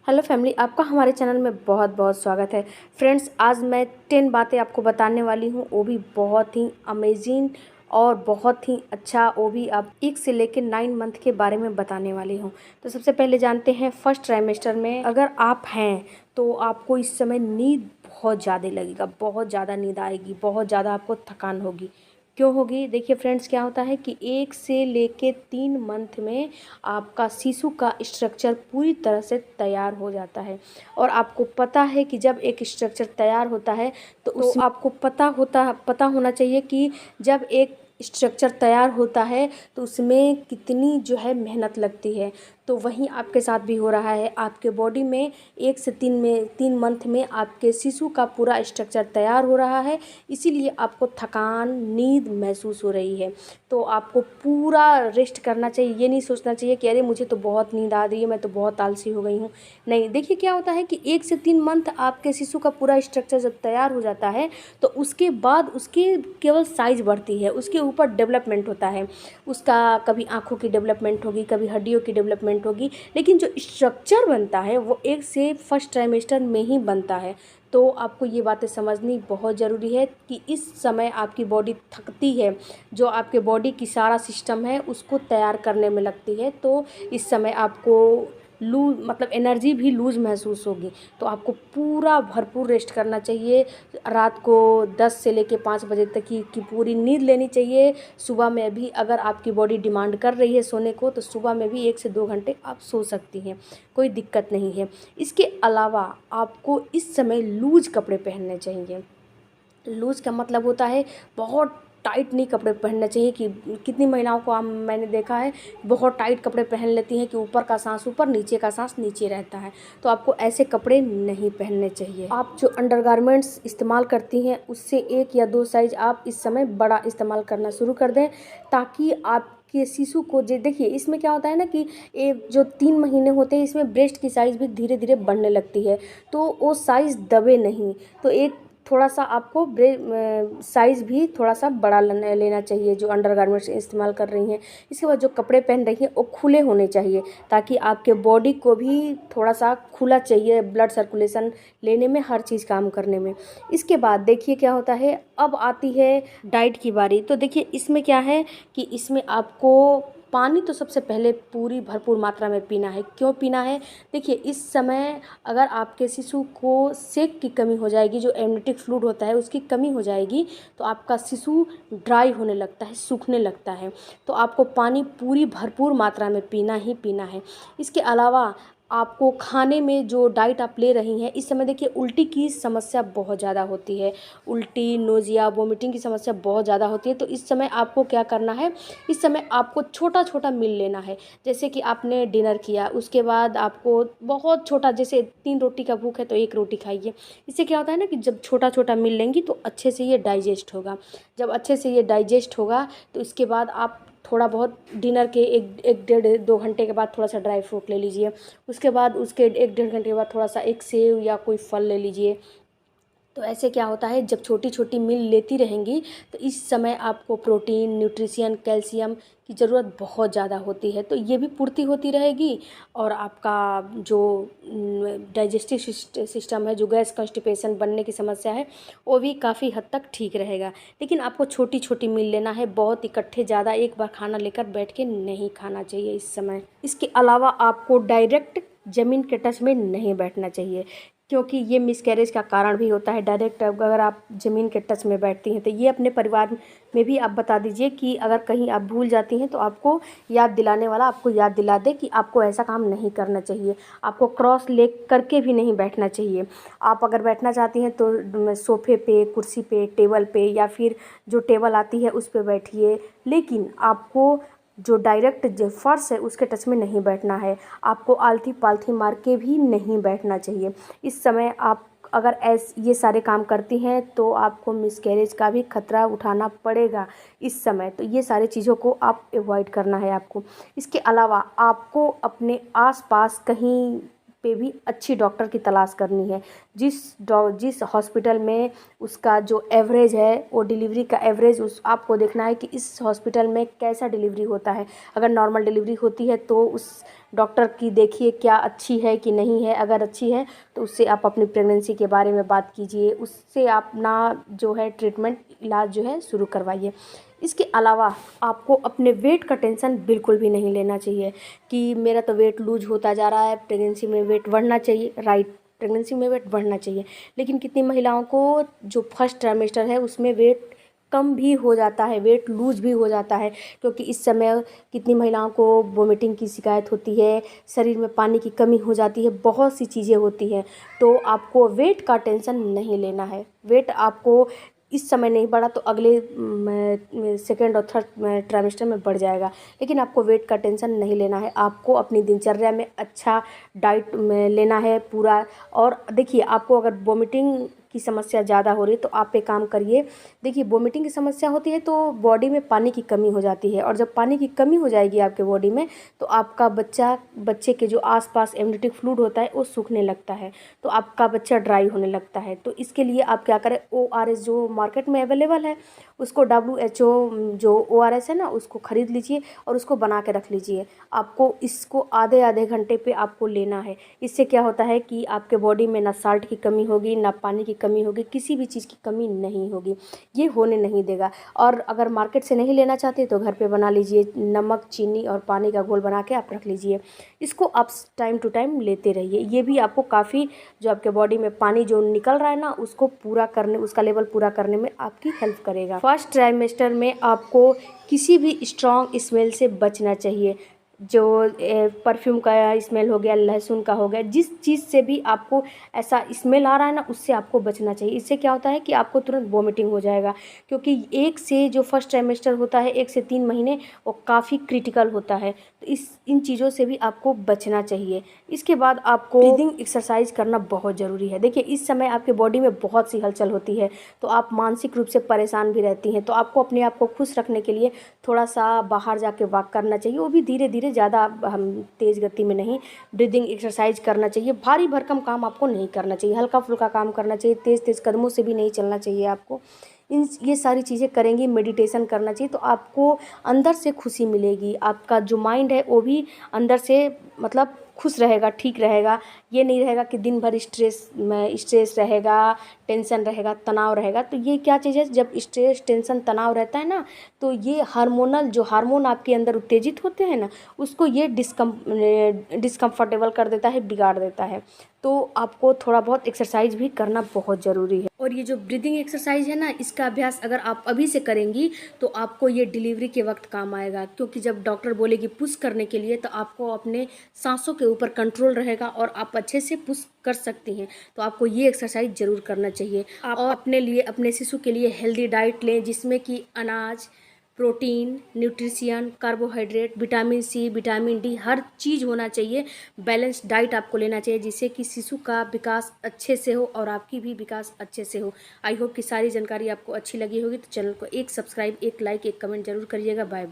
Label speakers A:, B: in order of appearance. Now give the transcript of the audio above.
A: Hello family, आपका हमारे channel में बहुत बहुत स्वागत है। फ्रेंड्स, आज मैं 10 बातें आपको बताने वाली हूँ, वो भी बहुत ही अमेजिंग और बहुत ही अच्छा, वो भी आप 1 से लेकर 9 मंथ के बारे में बताने वाली हूँ। तो सबसे पहले जानते हैं, फर्स्ट ट्राइमेस्टर में अगर आप हैं तो आपको इस समय नींद बहुत ज़्यादा लगेगा, बहुत ज़्यादा नींद आएगी, बहुत ज़्यादा आपको थकान होगी। क्यों होगी? देखिए फ्रेंड्स, क्या होता है कि 1 से लेके 3 मंथ में आपका शिशु का स्ट्रक्चर पूरी तरह से तैयार हो जाता है। और आपको पता है कि जब एक स्ट्रक्चर तैयार होता है तो आपको पता होना चाहिए कि जब एक स्ट्रक्चर तैयार होता है तो उसमें कितनी जो है मेहनत लगती है। तो वहीं आपके साथ भी हो रहा है। आपके बॉडी में 1 से 3 मंथ में आपके शिशु का पूरा स्ट्रक्चर तैयार हो रहा है, इसीलिए आपको थकान, नींद महसूस हो रही है। तो आपको पूरा रेस्ट करना चाहिए। ये नहीं सोचना चाहिए कि अरे मुझे तो बहुत नींद आ रही है, मैं तो बहुत आलसी हो गई हूँ। नहीं, देखिए क्या होता है कि 1 से 3 मंथ आपके शिशु का पूरा स्ट्रक्चर जब तैयार हो जाता है तो उसके बाद उसकी केवल साइज बढ़ती है, उसके ऊपर डेवलपमेंट होता है। उसका कभी आँखों की डेवलपमेंट होगी, कभी हड्डियों की डेवलपमेंट होगी, लेकिन जो स्ट्रक्चर बनता है वो 1 से फर्स्ट ट्राइमेस्टर में ही बनता है। तो आपको ये बातें समझनी बहुत ज़रूरी है कि इस समय आपकी बॉडी थकती है, जो आपके बॉडी की सारा सिस्टम है उसको तैयार करने में लगती है। तो इस समय आपको मतलब एनर्जी भी लूज़ महसूस होगी। तो आपको पूरा भरपूर रेस्ट करना चाहिए। रात को 10 से लेके 5 बजे तक की पूरी नींद लेनी चाहिए। सुबह में भी अगर आपकी बॉडी डिमांड कर रही है सोने को तो सुबह में भी 1 से 2 घंटे आप सो सकती हैं, कोई दिक्कत नहीं है। इसके अलावा आपको इस समय लूज़ कपड़े पहनने चाहिए। लूज़ का मतलब होता है बहुत टाइट नहीं कपड़े पहनने चाहिए। कि कितनी महिलाओं को मैंने देखा है बहुत टाइट कपड़े पहन लेती हैं कि ऊपर का सांस ऊपर, नीचे का सांस नीचे रहता है। तो आपको ऐसे कपड़े नहीं पहनने चाहिए। आप जो अंडरगारमेंट्स इस्तेमाल करती हैं उससे 1 या 2 साइज आप इस समय बड़ा इस्तेमाल करना शुरू कर दें, ताकि आपके शिशु को देखिए इसमें क्या होता है ना कि ये जो 3 महीने होते हैं इसमें ब्रेस्ट की साइज़ भी धीरे धीरे बढ़ने लगती है, तो वो साइज़ दबे नहीं। तो एक थोड़ा सा आपको साइज़ भी थोड़ा सा बड़ा लेना चाहिए जो अंडरगारमेंट्स इस्तेमाल कर रही हैं। इसके बाद जो कपड़े पहन रही हैं वो खुले होने चाहिए, ताकि आपके बॉडी को भी थोड़ा सा खुला चाहिए, ब्लड सर्कुलेशन लेने में, हर चीज़ काम करने में। इसके बाद देखिए क्या होता है, अब आती है डाइट की बारी। तो देखिए इसमें क्या है कि इसमें आपको पानी तो सबसे पहले पूरी भरपूर मात्रा में पीना है। क्यों पीना है? देखिए इस समय अगर आपके शिशु को सेक की कमी हो जाएगी, जो एमनियोटिक फ्लूइड होता है उसकी कमी हो जाएगी, तो आपका शिशु ड्राई होने लगता है, सूखने लगता है। तो आपको पानी पूरी भरपूर मात्रा में पीना ही पीना है। इसके अलावा आपको खाने में जो डाइट आप ले रही हैं, इस समय देखिए उल्टी की समस्या बहुत ज़्यादा होती है। उल्टी, नोज़िया, वोमिटिंग की समस्या बहुत ज़्यादा होती है। तो इस समय आपको क्या करना है, इस समय आपको छोटा छोटा मील लेना है। जैसे कि आपने डिनर किया, उसके बाद आपको बहुत छोटा, जैसे 3 रोटी का भूख है तो 1 रोटी खाइए। इससे क्या होता है ना कि जब छोटा छोटा मील लेंगी तो अच्छे से ये डाइजेस्ट होगा। जब अच्छे से ये डाइजेस्ट होगा तो इसके बाद आप थोड़ा बहुत डिनर के 1 डेढ़ 2 घंटे के बाद थोड़ा सा ड्राई फ्रूट ले लीजिए। उसके बाद उसके 1 डेढ़ घंटे के बाद थोड़ा सा एक सेव या कोई फल ले लीजिए। तो ऐसे क्या होता है, जब छोटी छोटी मील लेती रहेंगी तो इस समय आपको प्रोटीन, न्यूट्रिशन, कैल्शियम की ज़रूरत बहुत ज़्यादा होती है। तो ये भी पूर्ति होती रहेगी और आपका जो डाइजेस्टिव सिस्टम है, जो गैस कॉन्स्टिपेशन बनने की समस्या है, वो भी काफ़ी हद तक ठीक रहेगा। लेकिन आपको छोटी छोटी मील लेना है, बहुत इकट्ठे ज़्यादा एक बार खाना लेकर बैठ के नहीं खाना चाहिए इस समय। इसके अलावा आपको डायरेक्ट ज़मीन के टच में नहीं बैठना चाहिए, क्योंकि ये मिसकैरेज का कारण भी होता है। डायरेक्ट अगर आप ज़मीन के टच में बैठती हैं तो ये अपने परिवार में भी आप बता दीजिए कि अगर कहीं आप भूल जाती हैं तो आपको याद दिलाने वाला आपको याद दिला दे कि आपको ऐसा काम नहीं करना चाहिए। आपको क्रॉस लेग करके भी नहीं बैठना चाहिए। आप अगर बैठना चाहती हैं तो सोफ़े पे, कुर्सी पे, टेबल पे, या फिर जो टेबल आती है उस पे बैठिए, लेकिन आपको जो डायरेक्ट जो फर्श है उसके टच में नहीं बैठना है। आपको आलथी पालथी मार के भी नहीं बैठना चाहिए। इस समय आप अगर ये सारे काम करती हैं तो आपको मिसकैरेज का भी खतरा उठाना पड़ेगा इस समय। तो ये सारी चीज़ों को आप अवॉइड करना है आपको। इसके अलावा आपको अपने आसपास कहीं पे भी अच्छी डॉक्टर की तलाश करनी है। जिस हॉस्पिटल में उसका जो एवरेज है, वो डिलीवरी का एवरेज उस आपको देखना है कि इस हॉस्पिटल में कैसा डिलीवरी होता है। अगर नॉर्मल डिलीवरी होती है तो उस डॉक्टर की देखिए क्या अच्छी है कि नहीं है। अगर अच्छी है तो उससे आप अपनी प्रेगनेंसी के बारे में बात कीजिए, उससे अपना जो है ट्रीटमेंट इलाज जो है शुरू करवाइए। इसके अलावा आपको अपने वेट का टेंशन बिल्कुल भी नहीं लेना चाहिए कि मेरा तो वेट लूज होता जा रहा है, प्रेगनेंसी में वेट बढ़ना चाहिए। राइट, प्रेगनेंसी में वेट बढ़ना चाहिए, लेकिन कितनी महिलाओं को जो फर्स्ट ट्राइमेस्टर है उसमें वेट कम भी हो जाता है, वेट लूज भी हो जाता है, क्योंकि इस समय कितनी महिलाओं को वोमिटिंग की शिकायत होती है, शरीर में पानी की कमी हो जाती है, बहुत सी चीज़ें होती हैं। तो आपको वेट का टेंशन नहीं लेना है। वेट आपको इस समय नहीं बढ़ा तो अगले सेकेंड और थर्ड ट्राइमेस्टर में बढ़ जाएगा, लेकिन आपको वेट का टेंशन नहीं लेना है। आपको अपनी दिनचर्या में अच्छा डाइट में लेना है पूरा। और देखिए, आपको अगर वोमिटिंग की समस्या ज़्यादा हो रही है तो आप एक काम करिए। देखिए, वोमिटिंग की समस्या होती है तो बॉडी में पानी की कमी हो जाती है, और जब पानी की कमी हो जाएगी आपके बॉडी में तो आपका बच्चे के जो आसपास एमनियोटिक फ्लूइड होता है वो सूखने लगता है, तो आपका बच्चा ड्राई होने लगता है। तो इसके लिए आप क्या करें, ORS जो मार्केट में अवेलेबल है उसको WHO जो ORS है ना उसको ख़रीद लीजिए और उसको बना के रख लीजिए। आपको इसको आधे आधे घंटे पे आपको लेना है। इससे क्या होता है कि आपके बॉडी में ना साल्ट की कमी होगी, ना पानी की कमी होगी, किसी भी चीज़ की कमी नहीं होगी, ये होने नहीं देगा। और अगर मार्केट से नहीं लेना चाहते तो घर पे बना लीजिए, नमक, चीनी और पानी का घोल बना के आप रख लीजिए। इसको आप टाइम टू टाइम लेते रहिए। ये भी आपको काफ़ी, जो आपके बॉडी में पानी जो निकल रहा है ना उसको पूरा करने, उसका लेवल पूरा करने में आपकी हेल्प करेगा। फर्स्ट ट्राइमेस्टर में आपको किसी भी स्ट्रॉन्ग स्मेल से बचना चाहिए। जो परफ्यूम का स्मेल हो गया, लहसुन का हो गया, जिस चीज़ से भी आपको ऐसा स्मेल आ रहा है ना उससे आपको बचना चाहिए। इससे क्या होता है कि आपको तुरंत वोमिटिंग हो जाएगा, क्योंकि एक से जो फर्स्ट ट्राइमेस्टर होता है 1 से 3 महीने वो काफ़ी क्रिटिकल होता है। तो इन चीज़ों से भी आपको बचना चाहिए। इसके बाद आपको ब्रीदिंग एक्सरसाइज करना बहुत ज़रूरी है। देखिए, इस समय आपके बॉडी में बहुत सी हलचल होती है तो आप मानसिक रूप से परेशान भी रहती हैं, तो आपको अपने आप को खुश रखने के लिए थोड़ा सा बाहर जाके वॉक करना चाहिए, वो भी धीरे धीरे, ज़्यादा हम तेज़ गति में नहीं। ब्रीदिंग एक्सरसाइज करना चाहिए। भारी भरकम काम आपको नहीं करना चाहिए, हल्का फुल्का काम करना चाहिए। तेज़ तेज़ कदमों से भी नहीं चलना चाहिए आपको। ये सारी चीज़ें करेंगी, मेडिटेशन करना चाहिए, तो आपको अंदर से खुशी मिलेगी। आपका जो माइंड है वो भी अंदर से मतलब खुश रहेगा, ठीक रहेगा। ये नहीं रहेगा कि दिन भर स्ट्रेस रहेगा, टेंशन रहेगा, तनाव रहेगा। तो ये क्या चीज़ है, जब स्ट्रेस, टेंशन, तनाव रहता है ना तो ये जो हार्मोन आपके अंदर उत्तेजित होते हैं ना उसको ये डिस्कम्फर्टेबल कर देता है, बिगाड़ देता है। तो आपको थोड़ा बहुत एक्सरसाइज भी करना बहुत ज़रूरी है। और ये जो ब्रीदिंग एक्सरसाइज है ना इसका अभ्यास अगर आप अभी से करेंगी तो आपको ये डिलीवरी के वक्त काम आएगा, क्योंकि जब डॉक्टर बोलेगी पुश करने के लिए तो आपको अपने सांसों के ऊपर कंट्रोल रहेगा और आप अच्छे से पुश कर सकती हैं। तो आपको ये एक्सरसाइज ज़रूर करना चाहिए। आप अपने लिए, अपने शिशु के लिए हेल्दी डाइट लें, जिसमें कि अनाज, protein, nutrition, carbohydrate, vitamin C, vitamin D, हर चीज़ होना चाहिए। बैलेंस डाइट आपको लेना चाहिए जिससे कि शिशु का विकास अच्छे से हो और आपकी भी विकास अच्छे से हो। आई होप कि सारी जानकारी आपको अच्छी लगी होगी। तो चैनल को एक सब्सक्राइब, एक लाइक, एक कमेंट जरूर करिएगा। Bye bye.